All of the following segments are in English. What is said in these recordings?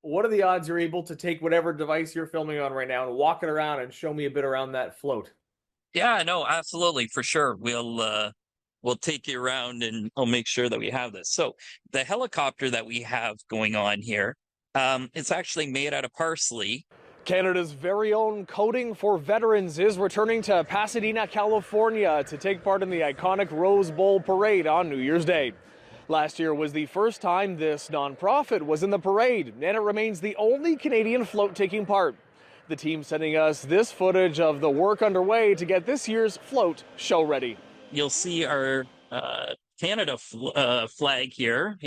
what are the odds you're able to take whatever device you're filming on right now and walk it around and show me a bit around that float? Yeah, no, absolutely, for sure. We'll take you around and I'll make sure that we have this. So the helicopter that we have going on here, it's actually made out of parsley. Canada's very own Coding for Veterans is returning to Pasadena, California to take part in the iconic Rose Bowl parade on New Year's Day. Last year was the first time this nonprofit was in the parade, and it remains the only Canadian float taking part. The team sending us this footage of the work underway to get this year's float show ready. You'll see our Canada flag here,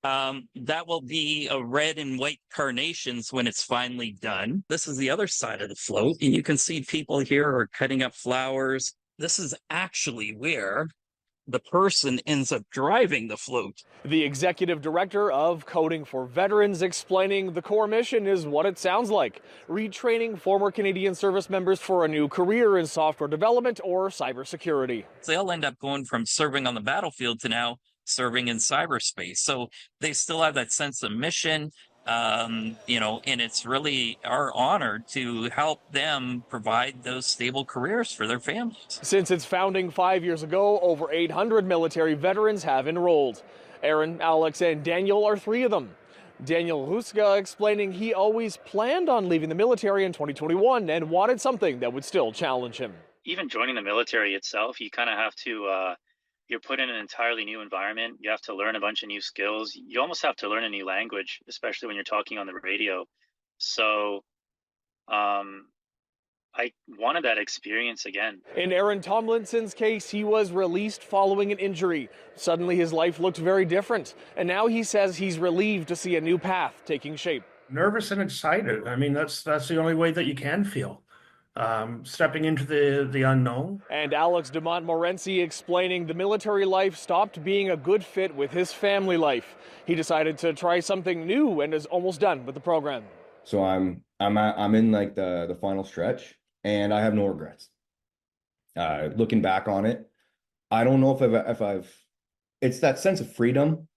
that will be a red and white carnations when it's finally done. This is the other side of the float, and you can see people here are cutting up flowers. This is actually where the person ends up driving the float. The executive director of Coding for Veterans explaining the core mission is what it sounds like: retraining former Canadian service members for a new career in software development or cybersecurity. They'll end up going from serving on the battlefield to now serving in cyberspace. So they still have that sense of mission, and it's really our honor to help them provide those stable careers for their families. Since its founding 5 years ago, over 800 military veterans have enrolled. Aaron, Alex, and Daniel are three of them. Daniel Huska explaining he always planned on leaving the military in 2021 and wanted something that would still challenge him. Even joining the military itself, you kind of have to you're put in an entirely new environment. You have to learn a bunch of new skills. You almost have to learn a new language, especially when you're talking on the radio. So I wanted that experience again. In Aaron Tomlinson's case, he was released following an injury. Suddenly his life looked very different, and now he says he's relieved to see a new path taking shape. Nervous and excited. I mean, that's the only way that you can feel. Stepping into the unknown. And Alex de Montmorency explaining the military life stopped being a good fit with his family life. He decided to try something new and is almost done with the program. So I'm in like the final stretch, and I have no regrets. Looking back on it, I don't know if I've it's that sense of freedom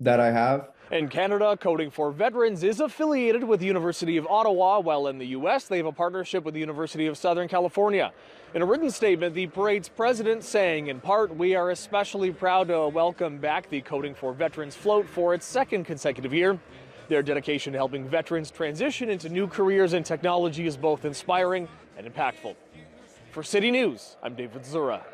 that I have. In Canada, Coding for Veterans is affiliated with the University of Ottawa, while in the U.S. they have a partnership with the University of Southern California. In a written statement, the parade's president saying, in part, "We are especially proud to welcome back the Coding for Veterans float for its second consecutive year. Their dedication to helping veterans transition into new careers in technology is both inspiring and impactful." For City News, I'm David Zura.